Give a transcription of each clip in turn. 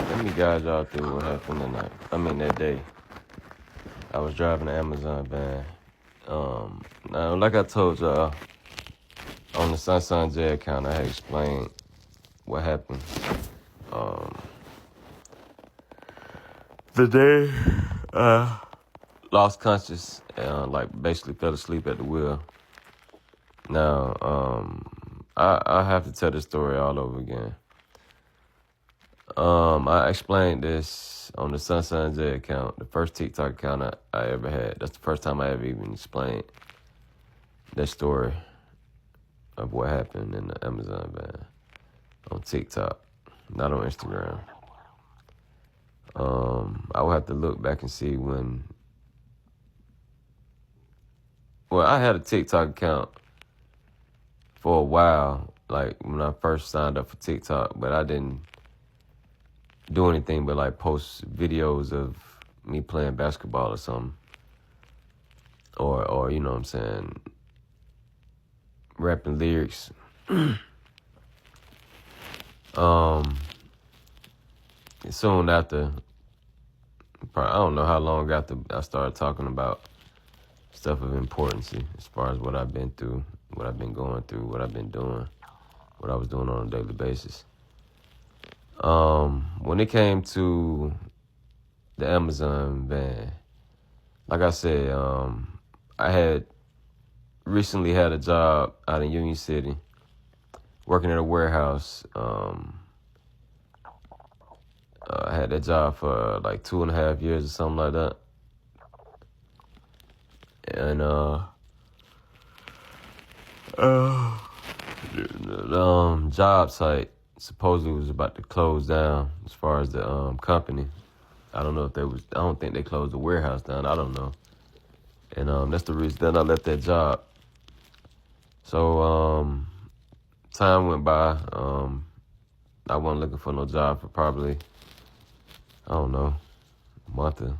let me guide y'all through what happened tonight. That day. I was driving the Amazon van. Now, like I told y'all, on the nat'jDe'T account, I had explained what happened. The day I lost conscious and basically fell asleep at the wheel. Now, I have to tell this story all over again. I explained this on the nat'jDe'T account, the first TikTok account I ever had. That's the first time I ever even explained that story of what happened in the Amazon van on TikTok, not on Instagram. I would have to look back and see when. Well, I had a TikTok account for a while, like when I first signed up for TikTok, but I didn't do anything but post videos of me playing basketball or something. Or you know what I'm saying, rapping lyrics. Soon after, probably, I don't know how long after I started talking about stuff of importance as far as what I've been through, what I've been going through, what I've been doing, what I was doing on a daily basis. When it came to the Amazon van, like I said, I had recently had a job out in Union City, working at a warehouse. I had that job for 2.5 years or something like that. And the job site supposedly was about to close down as far as the company. I don't know if I don't think they closed the warehouse down. I don't know. And that's the reason that I left that job. So time went by. I wasn't looking for no job for probably, I don't know, a month or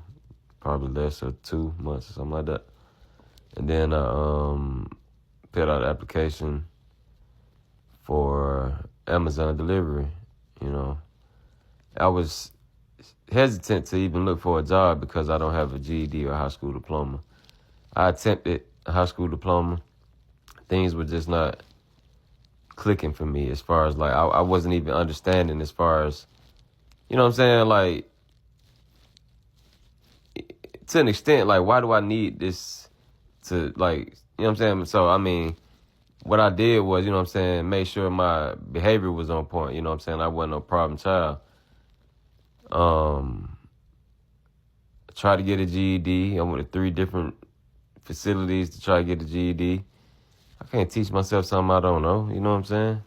probably less, or 2 months or something like that. And then I filled out an application for Amazon delivery. I was hesitant to even look for a job because I don't have a GED or a high school diploma. I attempted a high school diploma. Things were just not clicking for me as far as I wasn't even understanding as far as, you know what I'm saying? To an extent, why do I need this to, you know what I'm saying? So, what I did was, you know what I'm saying, make sure my behavior was on point. You know what I'm saying? I wasn't no problem child. Tried to get a GED. I went to 3 different facilities to try to get a GED. I can't teach myself something I don't know. You know what I'm saying?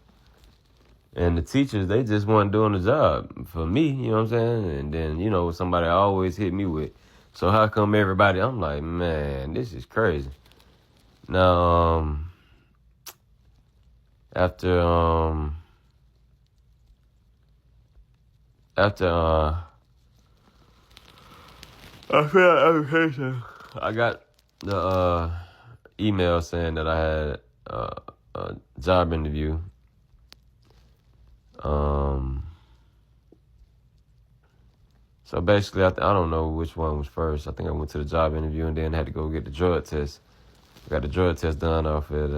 And the teachers, they just weren't doing the job for me. You know what I'm saying? And then, somebody always hit me with, so how come everybody? I'm like, man, this is crazy. Now, after I filled out the application, I got the email saying that I had a job interview. So basically, I don't know which one was first. I think I went to the job interview and then had to go get the drug test. I got the drug test done off the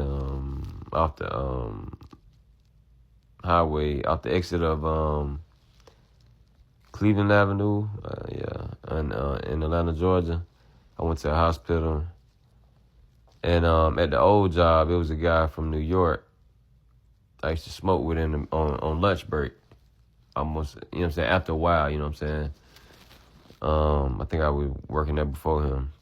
highway, off the exit of Cleveland Avenue, in Atlanta, Georgia. I went to a hospital, and at the old job, it was a guy from New York. I used to smoke with him on lunch break. Almost, you know what I'm saying, after a while, you know what I'm saying. I think I was working there before him.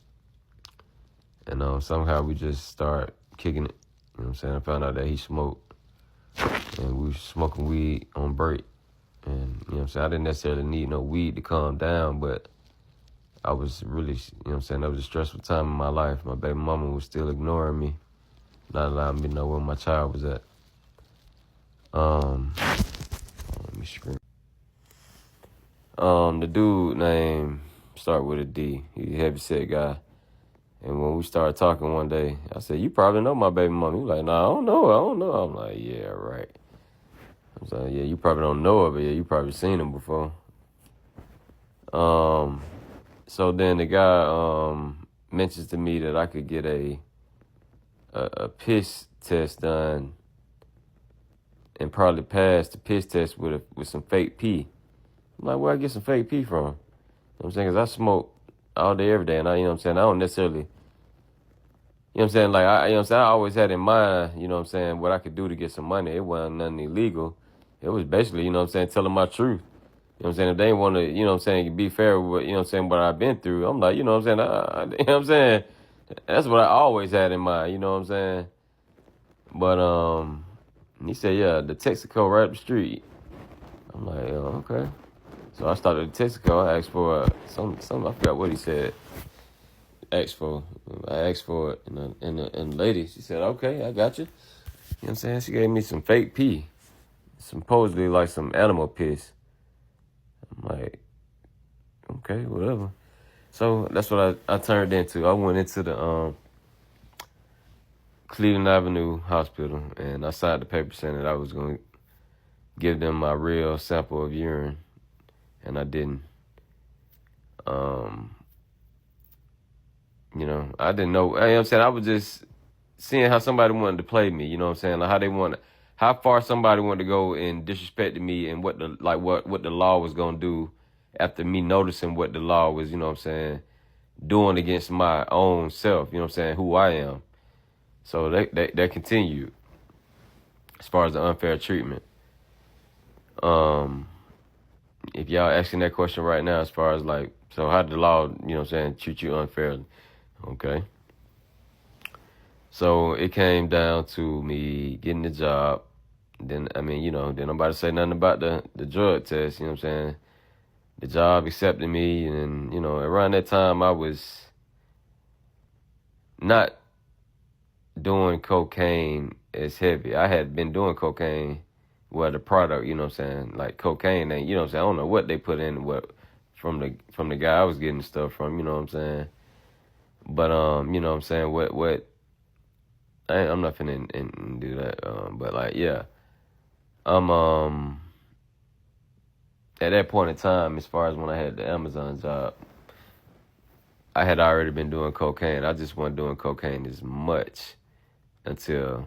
And somehow we just started kicking it. You know what I'm saying? I found out that he smoked. And we were smoking weed on break. And, you know what I'm saying, I didn't necessarily need no weed to calm down, but I was really, you know what I'm saying, that was a stressful time in my life. My baby mama was still ignoring me, not allowing me to know where my child was at. Let me scream. The dude name start with a D. He's a heavyset guy. And when we started talking one day, I said, "You probably know my baby mama." He was like, "No, I don't know. I'm like, "Yeah, right." I was like, "Yeah, you probably don't know her, but yeah, you probably seen him before." So then the guy mentions to me that I could get a piss test done and probably pass the piss test with some fake pee. I'm like, where I get some fake pee from? You know what I'm saying? Because I smoke all day, every day, and you know what I'm saying? I don't necessarily, you know what I'm saying? Like, you know what I'm saying? I always had in mind, you know what I'm saying, what I could do to get some money. It wasn't nothing illegal. It was basically, you know what I'm saying, telling my truth. You know what I'm saying? If they want to, you know what I'm saying, be fair with what, you know what I'm saying, what I've been through, I'm like, you know what I'm saying? You know what I'm saying? That's what I always had in mind, you know what I'm saying? But he said, yeah, the Texaco right up the street. I'm like, oh, okay. So I started the Texaco. I asked for some I forgot what he said. I asked for it, and the lady, she said, okay, I got you. You know what I'm saying? She gave me some fake pee, supposedly like some animal piss. I'm like, okay, whatever. So that's what I turned into. I went into the Cleveland Avenue Hospital, and I signed the paper saying that I was going to give them my real sample of urine, and I didn't. You know, I didn't know. You know what I'm saying? I was just seeing how somebody wanted to play me. You know what I'm saying? Like how far somebody wanted to go in disrespecting me, and what the law was gonna do after me noticing what the law was. You know what I'm saying? Doing against my own self. You know what I'm saying? Who I am. So they continued as far as the unfair treatment. If y'all asking that question right now, as far as like, so how did the law, you know what I'm saying, treat you unfairly? Okay. So it came down to me getting the job. Then, I mean, you know, then nobody say nothing about the drug test, you know what I'm saying? The job accepted me, and, you know, around that time I was not doing cocaine as heavy. I had been doing cocaine, well, the product, you know what I'm saying? Like cocaine ain't, you know what I'm saying? I don't know what they put in, what from the guy I was getting the stuff from, you know what I'm saying? But you know what I'm saying, I'm not finna do that. But like, yeah, I'm at that point in time, as far as when I had the Amazon job, I had already been doing cocaine. I just wasn't doing cocaine as much until.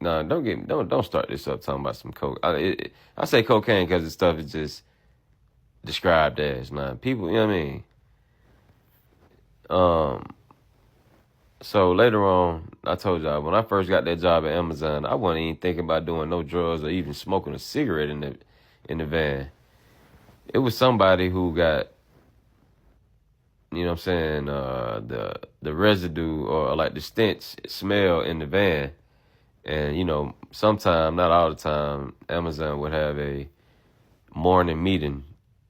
No, don't start this up talking about some coke. I say cocaine because the stuff is just described as. Now people, you know what I mean. So later on, I told y'all, when I first got that job at Amazon, I wasn't even thinking about doing no drugs or even smoking a cigarette in the van. It was somebody who got, you know what I'm saying, the residue or like the stench smell in the van. And, you know, sometime, not all the time, Amazon would have a morning meeting.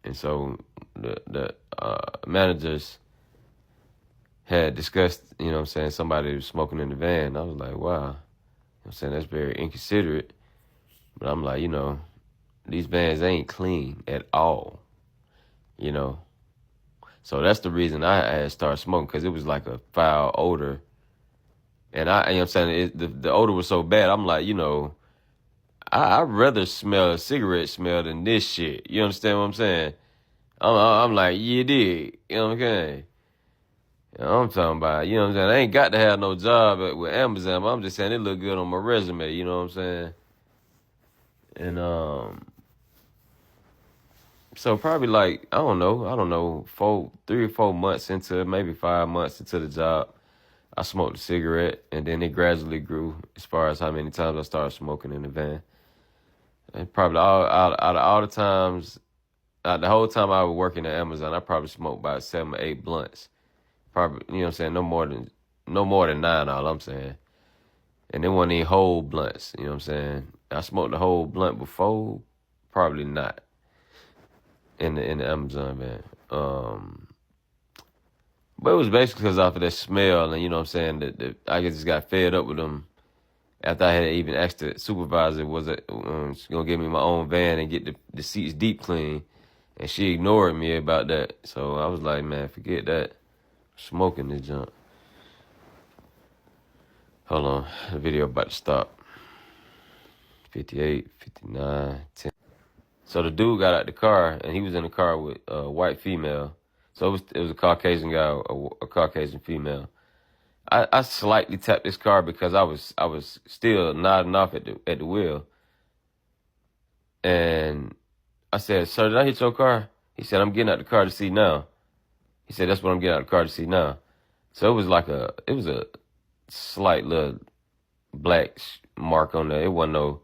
And so the managers had discussed, you know what I'm saying, somebody was smoking in the van. I was like, wow, you know what I'm saying, that's very inconsiderate. But I'm like, you know, these vans ain't clean at all, you know. So that's the reason I had started smoking, because it was like a foul odor. And you know what I'm saying, the odor was so bad, I'm like, you know, I'd rather smell a cigarette smell than this shit. You understand what I'm saying? I'm like, you dig. You know what I'm saying? You know what I'm talking about. You know what I'm saying? I ain't got to have no job with Amazon, but I'm just saying it look good on my resume. You know what I'm saying? And so probably like, I don't know, 3 or 4 months into, maybe 5 months into the job, I smoked a cigarette, and then it gradually grew as far as how many times I started smoking in the van. And probably out of all the times, the whole time I was working at Amazon, I probably smoked about 7 or 8 blunts. Probably, you know what I'm saying, no more than 9, all I'm saying. And it wasn't any whole blunts, you know what I'm saying? I smoked the whole blunt before, probably not in the Amazon van. But it was basically because off of that smell, and you know what I'm saying, that I just got fed up with them after I had even asked the supervisor was it gonna give me my own van and get the seats deep clean, and she ignored me about that. So I was like, man, forget that. Smoking this junk. Hold on, the video about to stop. 58, 59, 10. So the dude got out the car, and he was in the car with a white female. So it was a Caucasian guy, a Caucasian female. I slightly tapped this car because I was still nodding off at the wheel, and I said, "Sir, did I hit your car?" He said, "I'm getting out the car to see now." He said, "That's what I'm getting out the car to see now." So it was a slight little black mark on there. It wasn't no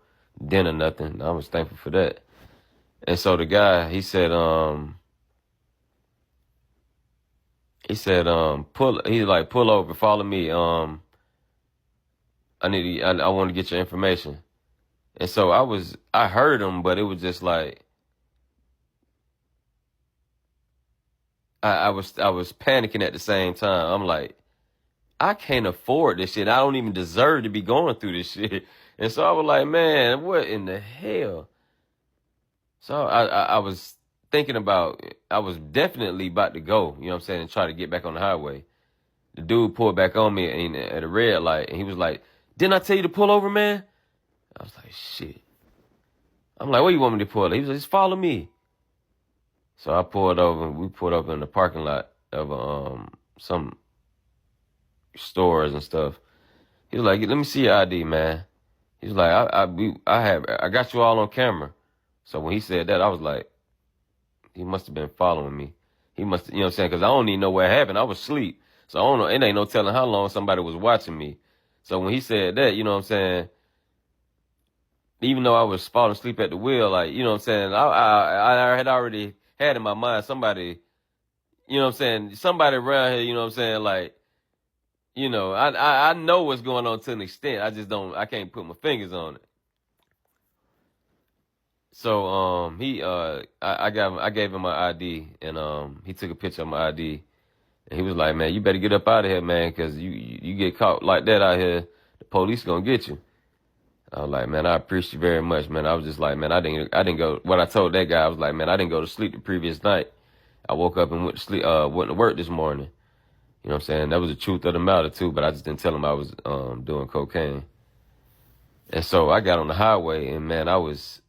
dent or nothing. I was thankful for that. And so the guy, he said, pull over, follow me. I want to get your information. And so I heard him, but it was just like, I was panicking at the same time. I'm like, I can't afford this shit. I don't even deserve to be going through this shit. And so I was like, man, what in the hell? So I was thinking about, I was definitely about to go, you know what I'm saying, and try to get back on the highway. The dude pulled back on me at a red light, and he was like, "Didn't I tell you to pull over, man?" I was like, shit. I'm like, "Where you want me to pull?" He was like, "Just follow me." So I pulled over, and we pulled up in the parking lot of some stores and stuff. He was like, "Let me see your ID, man." He was like, I got you all on camera." So when he said that, I was like, he must have been following me. He must, you know what I'm saying? Because I don't even know what happened. I was asleep. So I don't know. It ain't no telling how long somebody was watching me. So when he said that, you know what I'm saying? Even though I was falling asleep at the wheel, like, you know what I'm saying? I had already had in my mind somebody, you know what I'm saying? Somebody around here, you know what I'm saying? Like, I know what's going on to an extent. I can't put my fingers on it. So I gave him my ID, and he took a picture of my ID, and he was like, "Man, you better get up out of here, man, because you get caught like that out here, the police gonna get you." I was like, "Man, I appreciate you very much, man." I was just like, "Man, I didn't go." What I told that guy, I was like, "Man, I didn't go to sleep the previous night. I woke up and went to sleep, went to work this morning." You know what I'm saying? That was the truth of the matter too, but I just didn't tell him I was doing cocaine. And so I got on the highway, and man, I was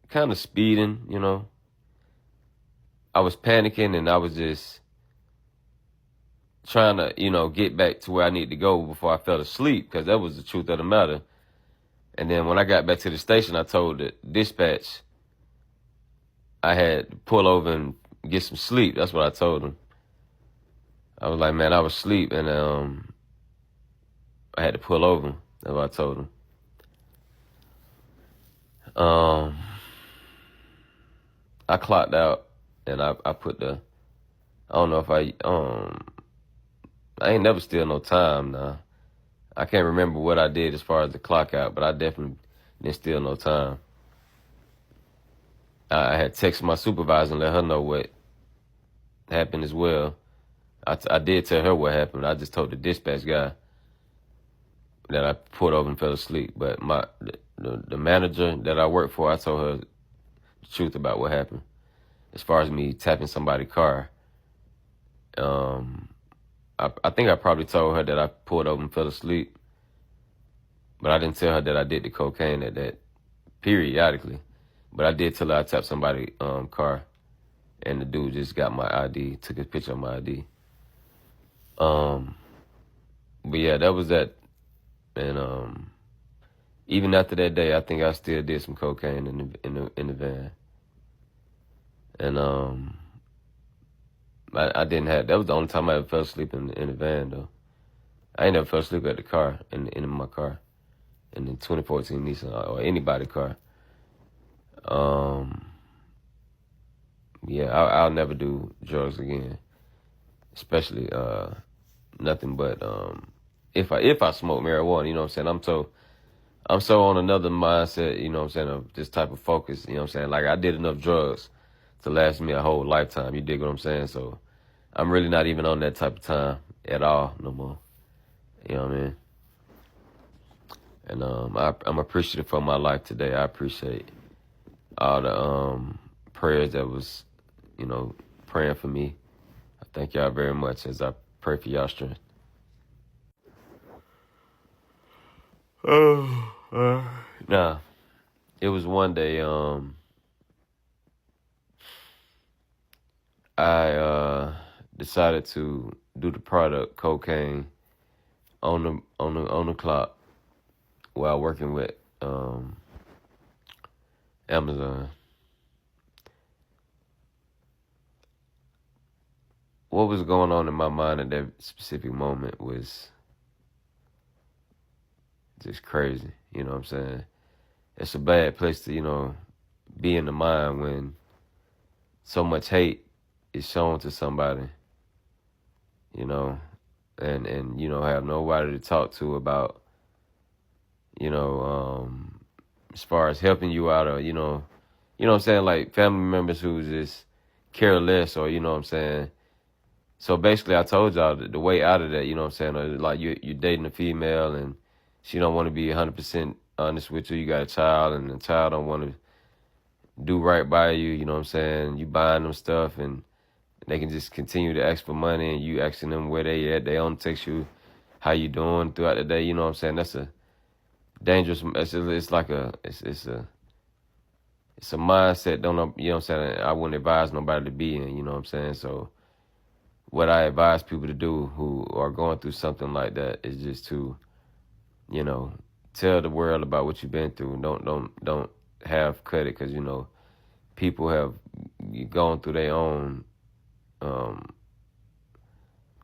kind of speeding, you know. I was panicking, and I was just trying to, get back to where I need to go before I fell asleep, because that was the truth of the matter. And then when I got back to the station, I told the dispatch I had to pull over and get some sleep. That's what I told them. I was like, man, I was asleep, and I had to pull over. That's what I told them. I clocked out, and I put I don't know if I ain't never steal no time now. I can't remember what I did as far as the clock out, but I definitely didn't steal no time. I had texted my supervisor and let her know what happened as well. I did tell her what happened. I just told the dispatch guy that I pulled over and fell asleep. But the manager that I work for, I told her the truth about what happened. As far as me tapping somebody's car, I think I probably told her that I pulled over and fell asleep, but I didn't tell her that I did the cocaine at that periodically. But I did tell her I tapped somebody's car, and the dude just got my ID, took a picture of my ID. But yeah, that was that. And even after that day, I think I still did some cocaine in the van. And I didn't have. That was the only time I ever fell asleep in the van, though. I ain't never fell asleep at the car in my car, in the 2014 Nissan or anybody car. Yeah, I'll never do drugs again, especially nothing but if I smoke marijuana. You know what I'm saying? I'm so on another mindset. You know what I'm saying? Of this type of focus. You know what I'm saying? Like, I did enough drugs to last me a whole lifetime. You dig what I'm saying? So I'm really not even on that type of time at all no more. You know what I mean? And I'm appreciative for my life today. I appreciate all the prayers that was, praying for me. I thank y'all very much as I pray for y'all strength. Nah, it was one day. I decided to do the product cocaine on the clock while working with Amazon. What was going on in my mind at that specific moment was just crazy. You know what I'm saying? It's a bad place to, be in the mind when so much hate is shown to somebody, and have nobody to talk to about, as far as helping you out, or what I'm saying, like family members who just care less, or what I'm saying. So basically, I told y'all that the way out of that, you know what I'm saying, like you're dating a female and she don't want to be 100% honest with you. You got a child and the child don't want to do right by you, you know what I'm saying. You buying them stuff and they can just continue to ask for money, and you asking them where they at. They don't text you how you doing throughout the day, you know what I'm saying. That's a dangerous. It's like it's a mindset. Don't know, you know what I'm saying. I wouldn't advise nobody to be in, you know what I'm saying. So what I advise people to do who are going through something like that is just to, tell the world about what you've been through. Don't half cut it, because people have gone through their own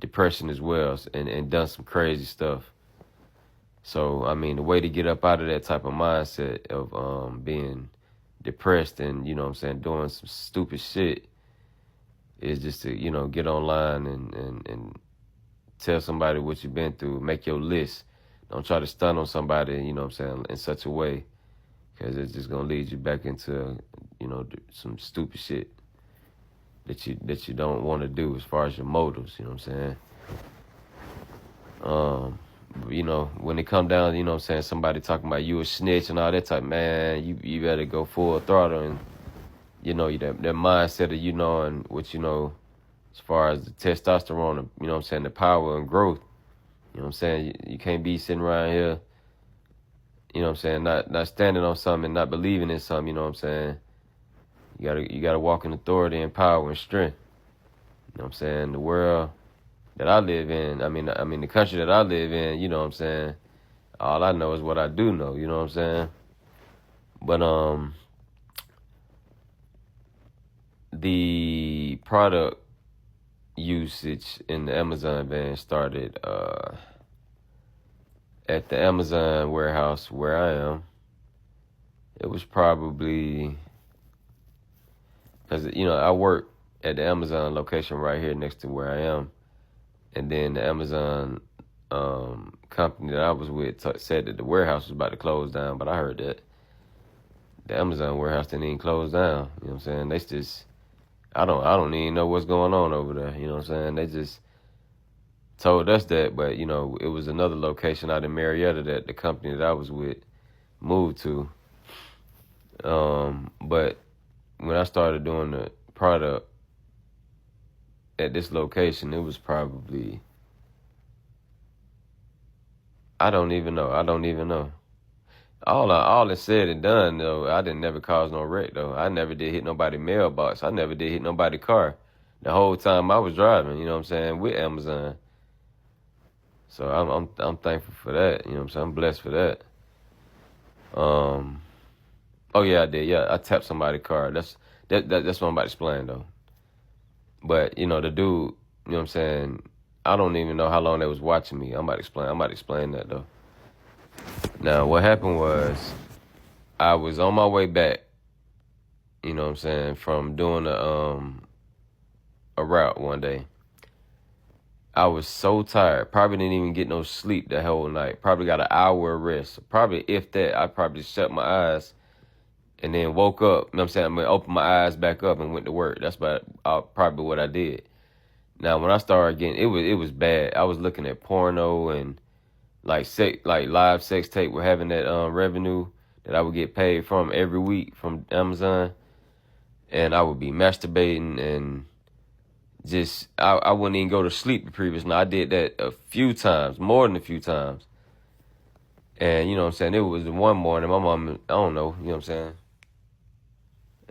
depression as well, and done some crazy stuff. So I mean, the way to get up out of that type of mindset of being depressed and what I'm saying, doing some stupid shit, is just to get online and tell somebody what you've been through. Make your list. Don't try to stun on somebody, what I'm saying, in such a way, because it's just gonna lead you back into some stupid shit that you don't want to do, as far as your motives, you know what I'm saying. When it come down, what I'm saying, somebody talking about you a snitch and all that type, man, you better go full throttle, and that mindset of and what as far as the testosterone, what I'm saying, the power and growth, what I'm saying. You can't be sitting around here, what I'm saying, not standing on something and not believing in something, what I'm saying. You gotta walk in authority and power and strength. You know what I'm saying? The world that I live in, I mean the country that I live in, what I'm saying, all I know is what I do know, you know what I'm saying? But the product usage in the Amazon van started at the Amazon warehouse where I am. It was probably because I work at the Amazon location right here next to where I am, and then the Amazon company that I was with said that the warehouse was about to close down, but I heard that the Amazon warehouse didn't even close down. You know what I'm saying? They just, I don't even know what's going on over there. You know what I'm saying? They just told us that, but it was another location out in Marietta that the company that I was with moved to. But when I started doing the product at this location, it was probably, I don't even know. All that's said and done, though, I didn't never cause no wreck, though. I never did hit nobody's mailbox. I never did hit nobody's car the whole time I was driving, you know what I'm saying, with Amazon. So I'm thankful for that, you know what I'm saying. I'm blessed for that. Oh yeah, I did. Yeah, I tapped somebody's car. That's what I'm about to explain, though. But the dude, you know what I'm saying, I don't even know how long they was watching me. I'm about to explain that, though. Now, what happened was, I was on my way back, you know what I'm saying, from doing a route one day. I was so tired. Probably didn't even get no sleep the whole night. Probably got an hour of rest. Probably, if that, I probably shut my eyes and then woke up. You know what I'm saying? I opened my eyes back up and went to work. That's probably what I did. Now, when I started getting, it was bad. I was looking at porno and like live sex tape. We're having that revenue that I would get paid from every week from Amazon, and I would be masturbating and just I wouldn't even go to sleep the previous night. I did that a few times, more than a few times. And you know what I'm saying, it was one morning, my mom, I don't know, you know what I'm saying,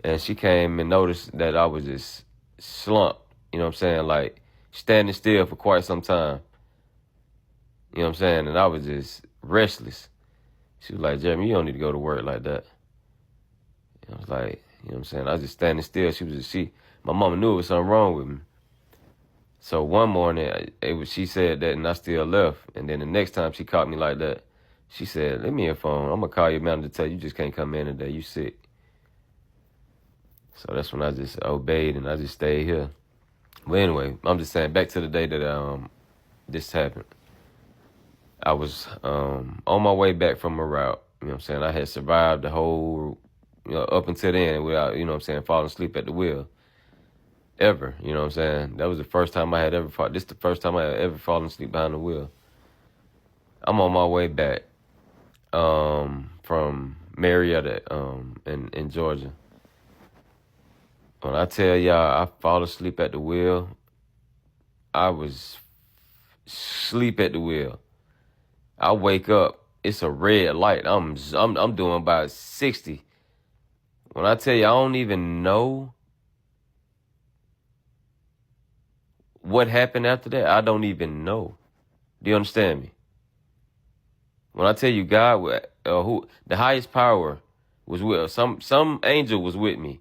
and she came and noticed that I was just slumped. you know what I'm saying, like standing still for quite some time. You know what I'm saying? And I was just restless. She was like, Jeremy, you don't need to go to work like that. I was like, you know what I'm saying? I was just standing still. My mama knew there was something wrong with me. So one morning, she said that, and I still left. And then the next time she caught me like that, she said, let me your phone. I'm going to call your manager to tell you just can't come in today. You sick. So that's when I just obeyed and I just stayed here. But anyway, I'm just saying, back to the day that this happened. I was on my way back from a route. You know what I'm saying? I had survived the whole, up until then without, you know what I'm saying, falling asleep at the wheel. Ever, you know what I'm saying? That was the first time I had ever fought. This is the first time I had ever fallen asleep behind the wheel. I'm on my way back from Marietta in Georgia. When I tell y'all I fall asleep at the wheel, I was asleep at the wheel. I wake up, it's a red light. I'm doing about 60. When I tell you I don't even know what happened after that, I don't even know. Do you understand me? When I tell you God, who the highest power was with some angel was with me,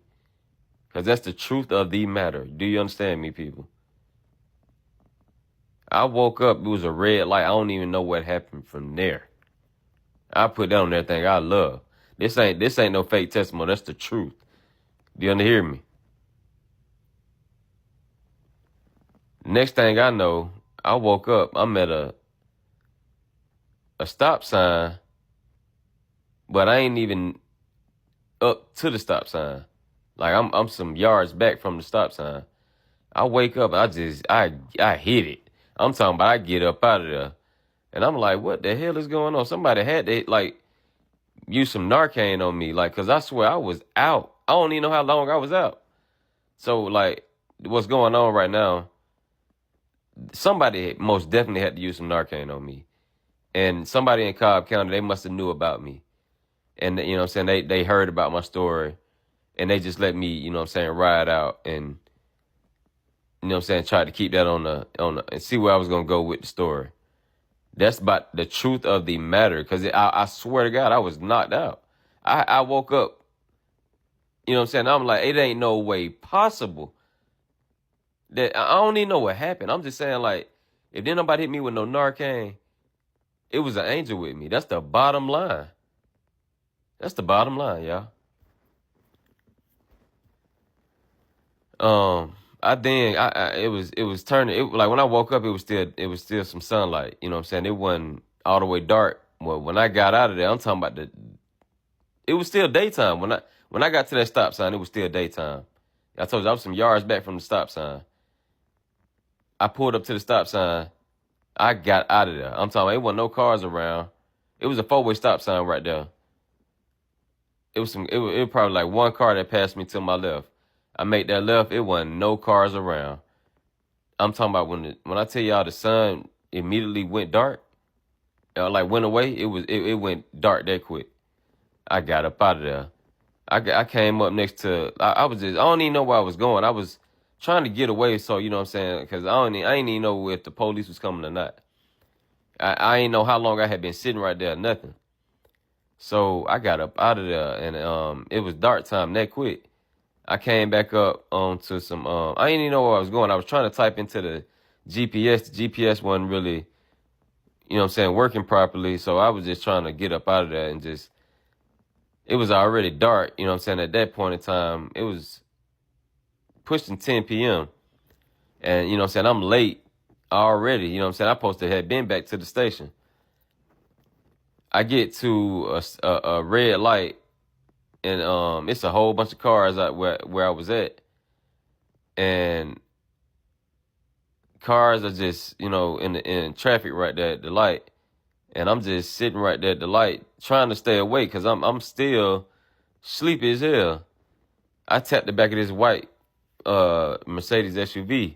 because that's the truth of the matter. Do you understand me, people? I woke up, it was a red light. I don't even know what happened from there. I put that on everything I love. This ain't no fake testimony. That's the truth. Do you hear me? Next thing I know, I woke up. I'm at a stop sign, but I ain't even up to the stop sign. Like I'm some yards back from the stop sign. I wake up, I hit it. I'm talking about I get up out of there. And I'm like, what the hell is going on? Somebody had to use some Narcan on me. Cause I swear I was out. I don't even know how long I was out. So what's going on right now, somebody most definitely had to use some Narcan on me. And somebody in Cobb County, they must have knew about me. And, you know what I'm saying, they heard about my story. And they just let me, you know what I'm saying, ride out and, you know what I'm saying, try to keep that on the and see where I was going to go with the story. That's about the truth of the matter. Because I swear to God, I was knocked out. I woke up, you know what I'm saying, I'm like, it ain't no way possible. That I don't even know what happened. I'm just saying, if didn't nobody hit me with no Narcan, it was an angel with me. That's the bottom line. That's the bottom line, y'all. It was turning. When I woke up, it was still some sunlight. You know what I'm saying? It wasn't all the way dark. Well, when I got out of there, I'm talking about it was still daytime. When I got to that stop sign, it was still daytime. I told you I was some yards back from the stop sign. I pulled up to the stop sign. I got out of there. I'm talking about, it wasn't no cars around. It was a 4-way stop sign right there. It was probably like one car that passed me to my left. I made that left, it wasn't no cars around. I'm talking about when I tell y'all the sun immediately went dark, went away, it went dark that quick. I got up out of there. I came up next to, I don't even know where I was going. I was trying to get away, so, you know what I'm saying, because I ain't even know if the police was coming or not. I ain't know how long I had been sitting right there, nothing. So I got up out of there, and it was dark time that quick. I came back up onto some, I didn't even know where I was going. I was trying to type into the GPS. The GPS wasn't really, you know what I'm saying, working properly. So I was just trying to get up out of there and it was already dark. You know what I'm saying? At that point in time, it was pushing 10 p.m. And, you know what I'm saying, I'm late already. You know what I'm saying? I supposed to have been back to the station. I get to a red light. And it's a whole bunch of cars where I was at. And cars are just, in traffic right there at the light. And I'm just sitting right there at the light trying to stay awake because I'm still sleepy as hell. I tapped the back of this white Mercedes SUV.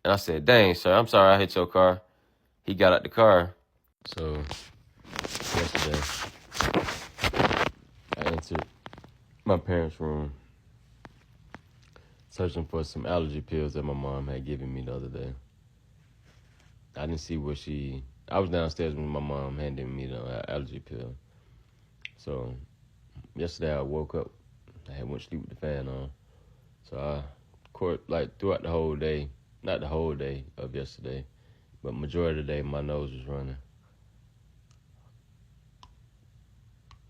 And I said, dang, sir, I'm sorry I hit your car. He got out the car. So, yesterday, I entered my parents' room searching for some allergy pills that my mom had given me the other day. I didn't see where I was downstairs when my mom handed me the allergy pill. So yesterday I woke up, I had went to sleep with the fan on. So I, throughout the whole day, not the whole day of yesterday, but majority of the day, my nose was running.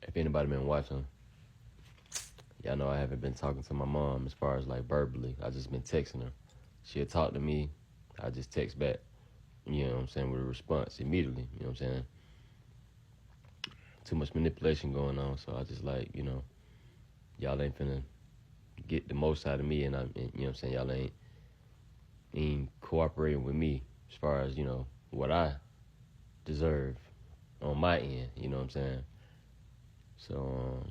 If anybody been watching, y'all know I haven't been talking to my mom as far as like verbally. I just been texting her. She'll talk to me, I just text back, you know what I'm saying, with a response immediately, you know what I'm saying. Too much manipulation going on, so I just like, y'all ain't finna get the most out of me, and you know what I'm saying, y'all ain't cooperating with me as far as, what I deserve on my end, you know what I'm saying. So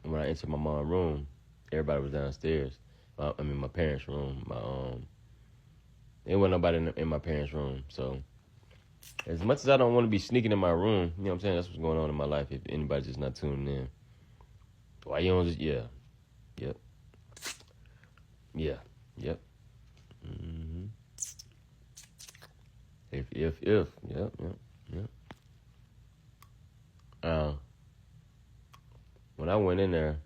when I entered my mom's room, everybody was downstairs. My parents' room. There wasn't nobody in my parents' room. So as much as I don't want to be sneaking in my room, you know what I'm saying, that's what's going on in my life. If anybody's just not tuning in, why you don't just yep. Mm-hmm. If yep. When I went in there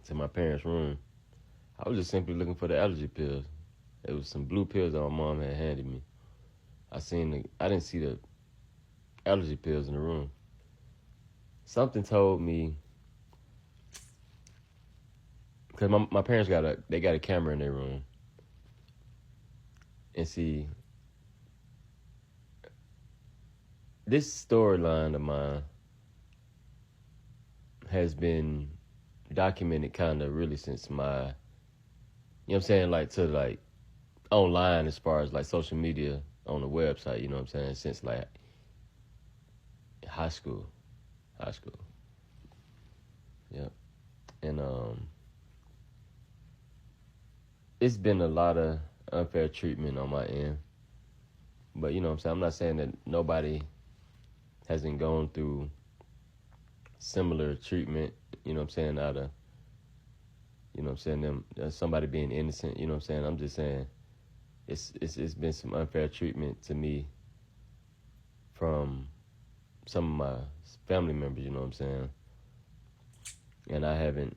to my parents' room, I was just simply looking for the allergy pills. It was some blue pills that my mom had handed me. I didn't see the allergy pills in the room. Something told me, because my parents got a camera in their room, and see, this storyline of mine has been documented kind of really since my, you know what I'm saying, like online as far as like social media on the website, you know what I'm saying, since like high school. Yep. And it's been a lot of unfair treatment on my end. But you know what I'm saying, I'm not saying that nobody hasn't gone through similar treatment, you know what I'm saying, out of, you know what I'm saying, somebody being innocent, you know what I'm saying. I'm just saying it's been some unfair treatment to me from some of my family members, you know what I'm saying. And I haven't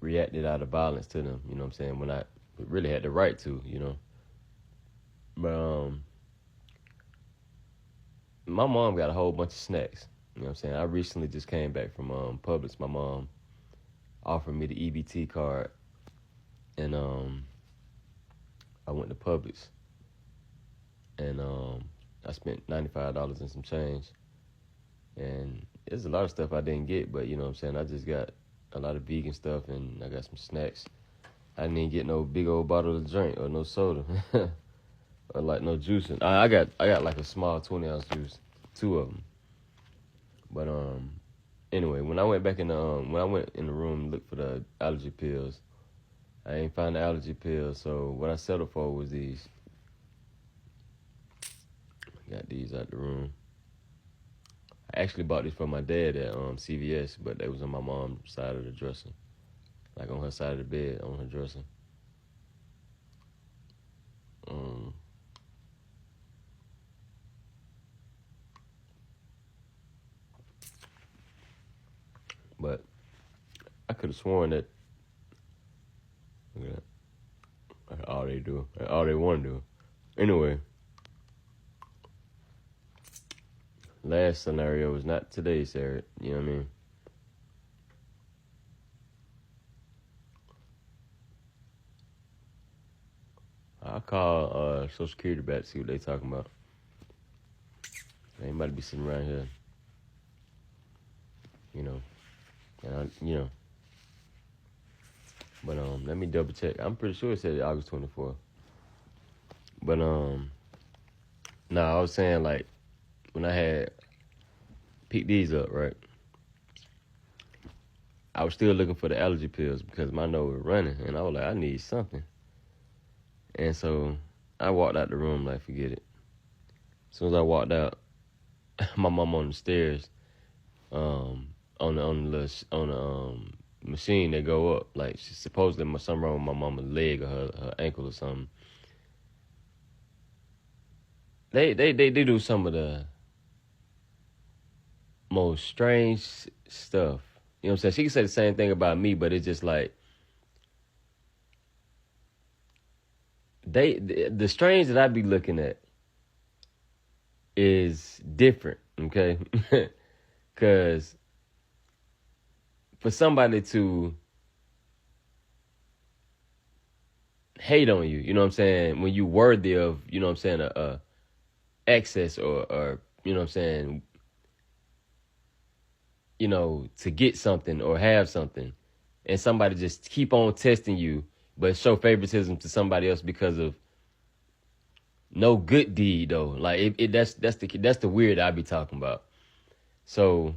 reacted out of violence to them, you know what I'm saying, when I really had the right to, you know. But my mom got a whole bunch of snacks, you know what I'm saying. I recently just came back from Publix. My mom offered me the EBT card, and I went to Publix, and I spent $95 and some change. And there's a lot of stuff I didn't get, but you know what I'm saying, I just got a lot of vegan stuff, and I got some snacks. I didn't even get no big old bottle of drink or no soda or like no juice. And I got like a small 20-ounce juice, 2 of them. But anyway, when I went in the room to look for the allergy pills, I ain't find the allergy pills. So what I settled for was these. Got these out the room. I actually bought these for my dad at CVS, but they was on my mom's side of the dresser, like on her side of the bed, on her dresser. But I could have sworn that, that's all they do, that's all they want to do. Anyway, last scenario was not today's Sarah, you know what I mean? I'll call Social Security back to see what they talking about. Anybody be sitting around here, you know, and But let me double check. I'm pretty sure it said August 24th. But I was saying, like, when I had picked these up, right, I was still looking for the allergy pills because my nose was running, and I was like, I need something. And so I walked out the room like, forget it. As soon as I walked out, my mom on the stairs, on the machine that go up. Like, supposedly something wrong with my mama's leg or her ankle or something. They do some of the most strange stuff. You know what I'm saying? She can say the same thing about me, but it's just like the strange that I be looking at is different, okay? Because for somebody to hate on you, you know what I'm saying, when you worthy of, you know what I'm saying, a access or you know what I'm saying, you know, to get something or have something, and somebody just keep on testing you, but show favoritism to somebody else because of no good deed though. Like that's the weird I be talking about. So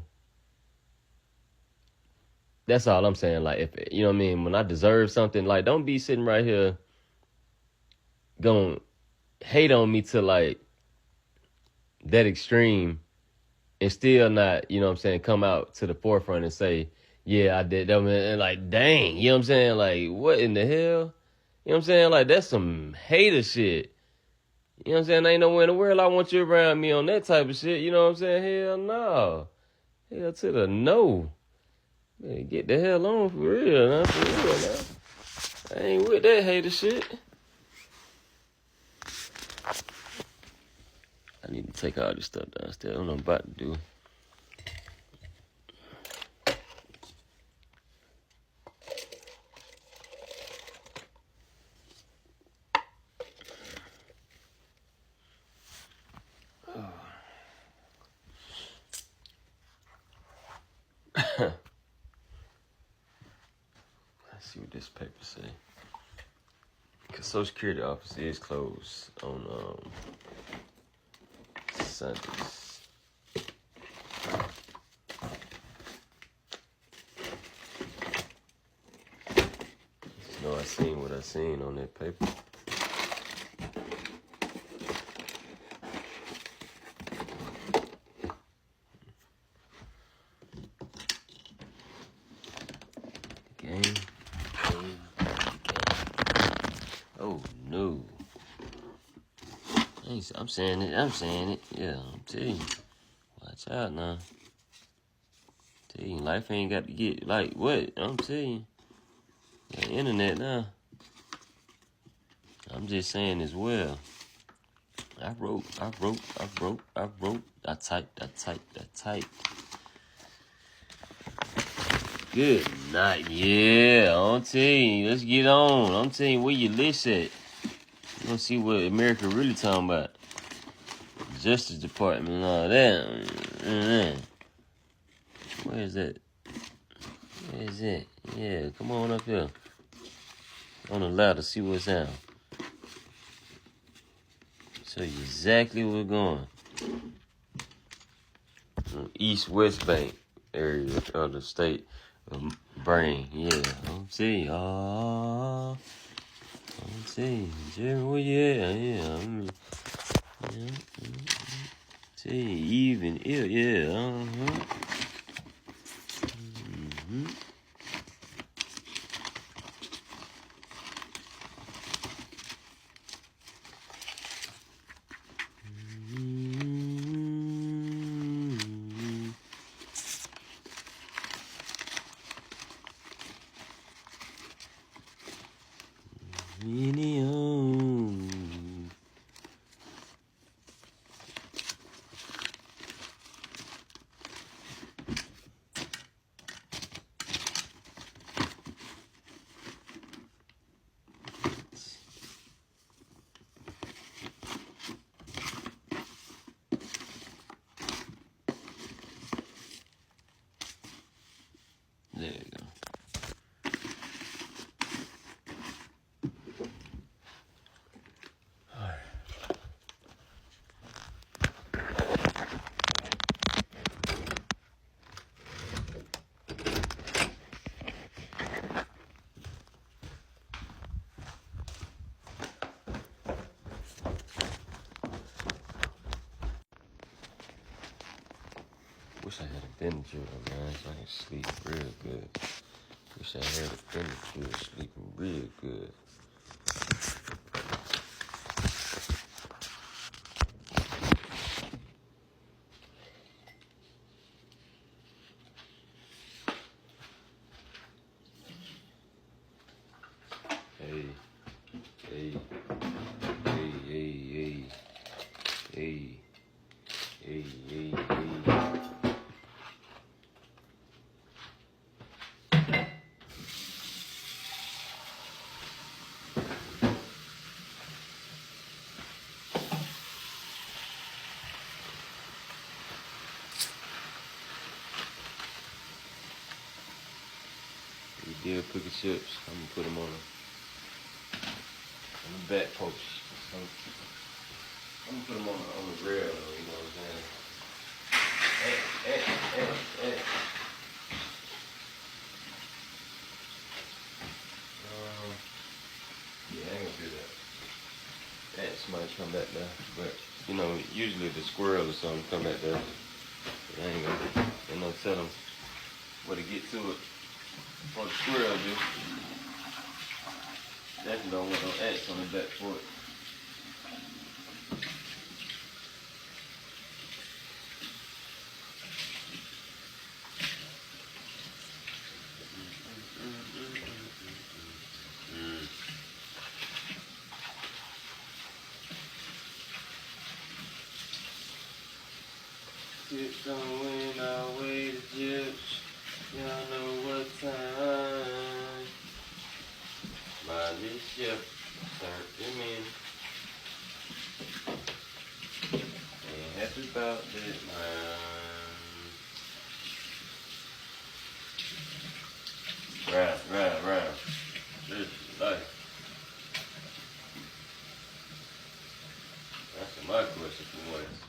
that's all I'm saying. Like, if you know what I mean, when I deserve something, like, don't be sitting right here gonna hate on me to like that extreme and still not, you know what I'm saying, come out to the forefront and say, yeah, I did that. And like, dang, you know what I'm saying? Like, what in the hell? You know what I'm saying? Like, that's some hater shit. You know what I'm saying? Ain't nowhere in the world I want you around me on that type of shit. You know what I'm saying? Hell no. Hell to the no. Man, get the hell on for real, man. For real, man. I ain't with that hater shit. I need to take all this stuff downstairs. I don't know what I'm about to do. Let's see what this paper say. Because Social Security office is closed on Sundays. You know, I seen what I seen on that paper. Game. Oh no. I'm saying it. Yeah, I'm telling you. Watch out now. Tell you, life ain't got to get like what? I'm telling you. The internet now. I'm just saying as well. I typed. Good night. Yeah, I'm telling you. Let's get on. I'm telling you, where your list at? You gonna see what America really talking about. Justice Department and all that. Where is that? Yeah, come on up here. On the ladder, see what's down. Show you exactly where we're going. East-West Bank area of the state of Brain. Yeah, I'm telling you. I'm telling you. Jeremy, where you at? Yeah. Tell you, even ill, yeah. There you go. Wish I had a Benadryl, man, so I can sleep real good. Wish wish I had a friend who was sleeping real good. Hey, hey, hey, hey, hey, hey, hey, hey. We did pick chips. I'm gonna put them on the back post. I'm gonna put them on the grill, you know what I'm saying? Hey. Yeah, I ain't gonna do that. Somebody come back there, but you know, usually the squirrel or something come back there. I ain't gonna tell them where to get to it. What the squirrel do. Definitely don't want no ants on the back porch. Chips on when I weigh the chips. Y'all know what time. My little ship turned them in. Ain't happy about that, man. Right. This is life. That's my question for once.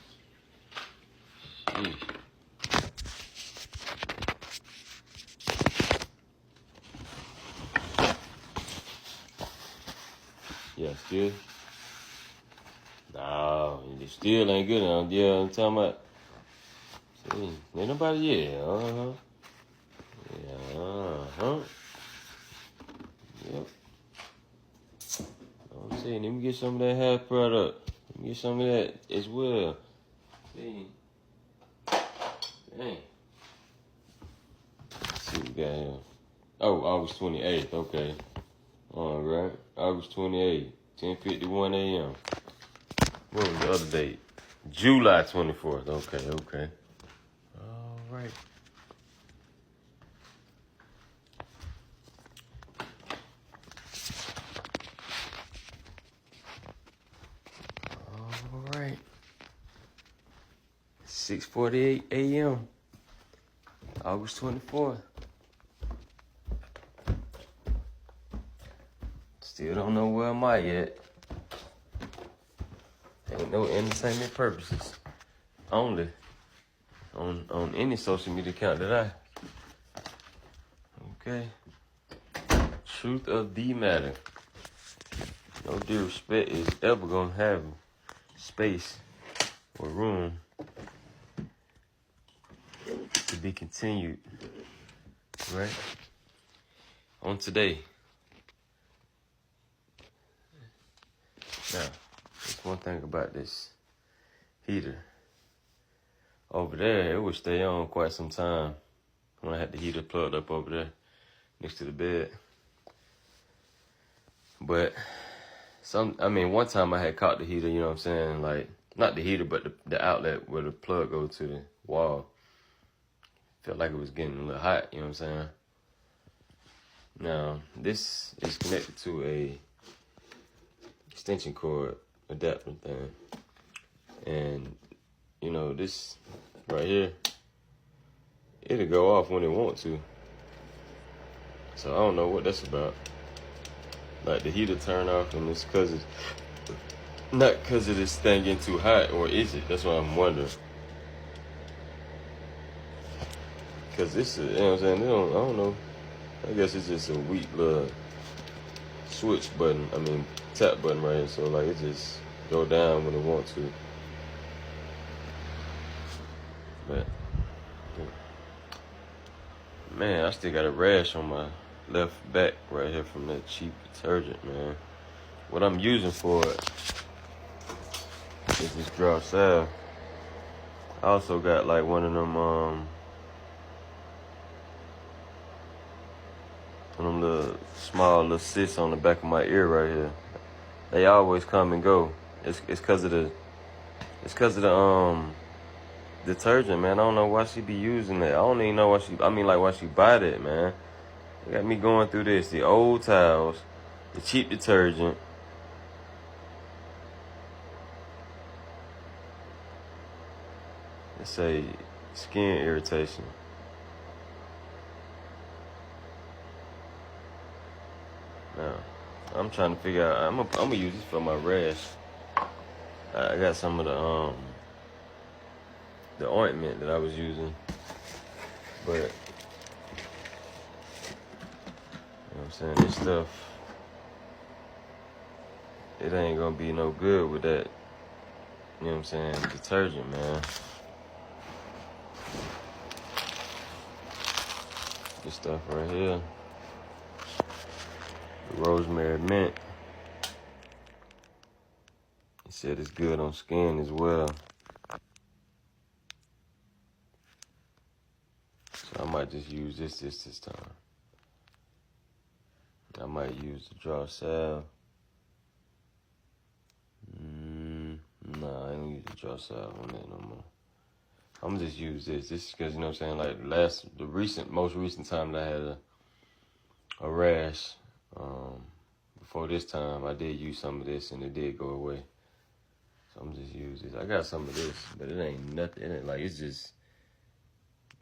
Yeah, still? No, it still ain't good enough. Yeah, I'm talking about. See, ain't nobody, yeah, Yeah, Yep. I'm saying, let me get some of that half product. Let me get some of that as well. See. Dang. Let's see what we got here. Oh, August 28th, okay. All right, August 28th, 10:51 a.m. What was the other date? July 24th, okay. All right. All right. 6:48 a.m. August 24th. Still don't know where I'm at yet. Ain't no entertainment purposes. Only on any social media account that I. Okay. Truth of the matter. No disrespect is ever gonna have space or room to be continued. Right? On today. Now, there's one thing about this heater. Over there, it would stay on quite some time when I had the heater plugged up over there next to the bed. But one time I had caught the heater, you know what I'm saying? Like, not the heater, but the outlet where the plug goes to the wall. Felt like it was getting a little hot, you know what I'm saying? Now, this is connected to a extension cord adapter thing. And, you know, this right here, it'll go off when it wants to. So I don't know what that's about. Like the heater turn off and it's not because of this thing getting too hot, or is it? That's what I'm wondering. Because this is, you know what I'm saying, I don't know. I guess it's just a weak little switch button, tap button right here. So like it just go down when it wants to. But man, I still got a rash on left back right here from that cheap detergent, man. What I'm using for it is this draw salve. I also got like one of them little small little cysts on the back of my ear right here. They always come and go. It's cause of the detergent, man. I don't know why she be using that. I don't even know why she buy that, man. It got me going through this. The old towels, the cheap detergent. Let's say skin irritation. Now, I'm trying to figure out. I'm gonna use this for my rash. I got some of the ointment that I was using, but you know what I'm saying, this stuff, it ain't gonna be no good with that, you know what I'm saying, detergent, man. This stuff right here, the rosemary mint, it said it's good on skin as well. So I might just use this time. I might use the draw salve. Nah, I ain't gonna use the draw salve on that no more. I'm gonna just use this. This is because, you know what I'm saying, like most recent time that I had a rash, before this time, I did use some of this and it did go away. So I'm just use this. I got some of this, but it ain't nothing. It ain't like, it's just,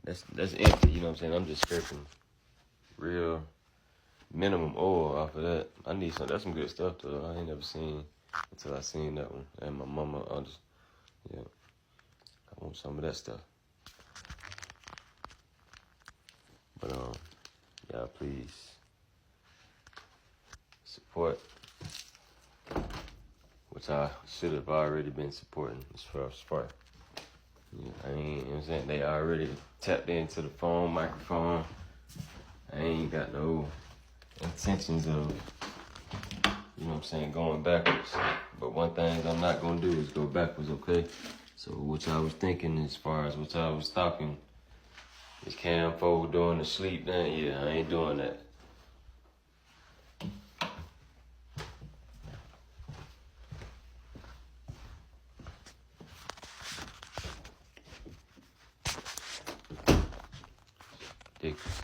that's empty, you know what I'm saying? I'm just scraping real minimum oil off of that. I need some, that's some good stuff though. I ain't never seen until I seen that one. And my mama, I want some of that stuff. But y'all please support, which I should have already been supporting as far as Sprite. Yeah, I ain't, you know what I'm saying, they already tapped into the phone, microphone. I ain't got no intentions of, you know what I'm saying, going backwards. But one thing I'm not gonna do is go backwards, okay? So what I was thinking as far as what I was talking, is Cam Fold doing the sleep then? Yeah, I ain't doing that. Ridiculous.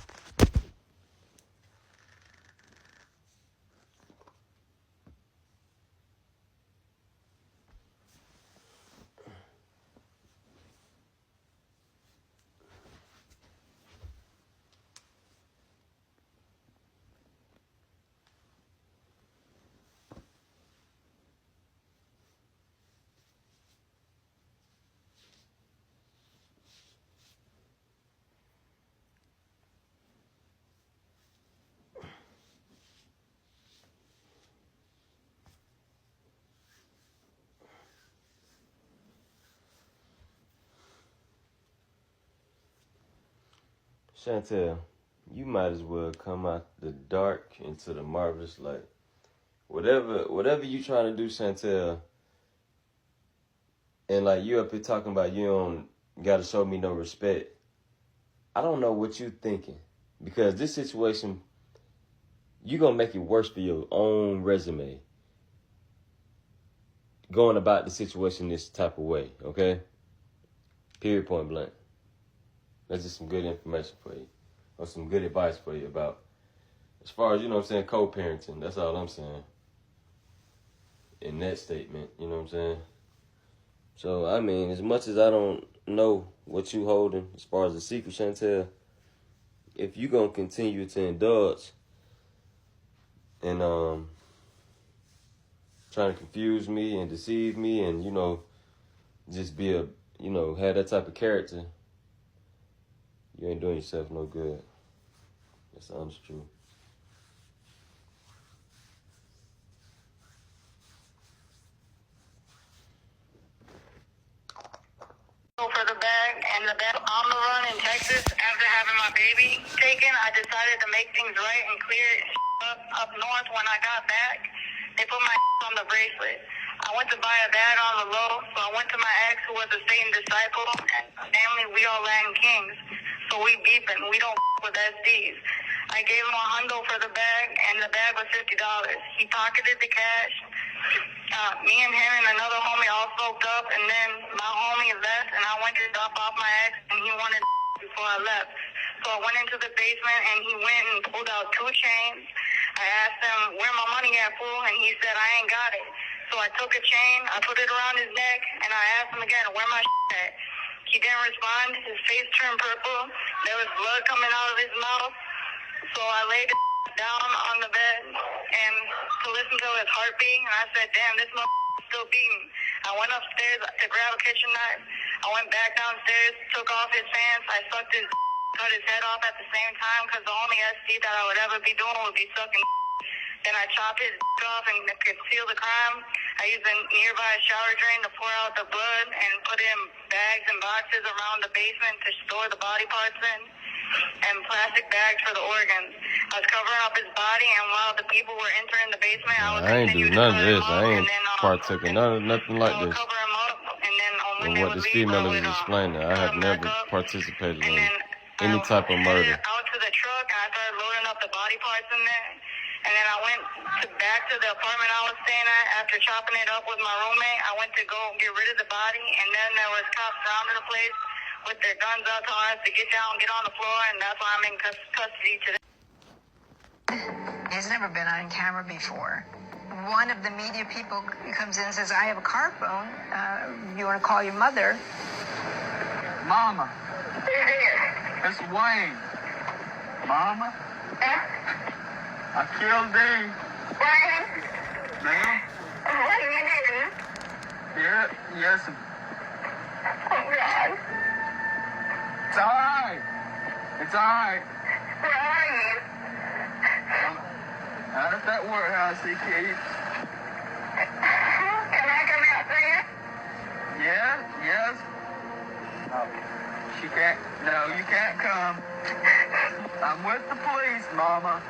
Chantel, you might as well come out the dark into the marvelous light. Whatever you trying to do, Chantel, and like you up here talking about you don't gotta show me no respect. I don't know what you thinking, because this situation, you gonna make it worse for your own resume. Going about the situation this type of way, okay? Period, point blank. That's just some good information for you, or some good advice for you about, as far as, you know what I'm saying, co-parenting. That's all I'm saying in that statement, you know what I'm saying? So, I mean, as much as I don't know what you holding as far as the secret, Chantel, if you gonna continue to indulge and trying to confuse me and deceive me and, you know, just be a, you know, have that type of character, you ain't doing yourself no good. That's the honest truth. For the bag and the bag on the run in Texas after having my baby taken, I decided to make make things right and clear up north when I got back, they put my on the bracelet. I went to buy a bag on the low, so I went to my ex who was a Satan disciple, and family, we all Latin kings. So we beeping, we don't with SDs. I gave him $100 for the bag, and the bag was $50. He pocketed the cash. Me and him and another homie all soaked up, and then my homie left, and I went to drop off my ex, and he wanted before I left. So I went into the basement, and he went and pulled out 2 chains. I asked him, where my money at, fool? And he said, I ain't got it. So I took a chain, I put it around his neck, and I asked him again, where my at? He didn't respond. His face turned purple. There was blood coming out of his mouth. So I laid down on the bed and to listen to his heartbeat, and I said, damn, this motherfucker's still beating. I went upstairs to grab a kitchen knife. I went back downstairs, took off his pants. I sucked his cut his head off at the same time, because the only SD that I would ever be doing would be sucking. Then I chopped his off and concealed the crime. I used a nearby shower drain to pour out the blood and put in bags and boxes around the basement to store the body parts in, and plastic bags for the organs. I was covering up his body, and while the people were entering the basement, I ain't do none of this. I ain't partaking nothing like this. Cover him up, and then when And what this female is explaining, I have never participated in any type of murder. Out to the truck, and I started loading up the body parts in there. And then I went back to the apartment I was staying at after chopping it up with my roommate. I went to go get rid of the body, and then there was cops surrounding the place with their guns up telling us to get down, get on the floor, and that's why I'm in custody today. He's never been on camera before. One of the media people comes in and says, I have a car phone. You want to call your mother? Mama. It's Wayne. Mama. I killed Dave. Wayne? Ma'am? What are you doing? Yeah, yes. Oh, God. It's all right. It's all right. Where are you? Out at that warehouse, he keeps. Can I come out there? Yeah, yes. No, she can't. No, you can't come. I'm with the police, Mama.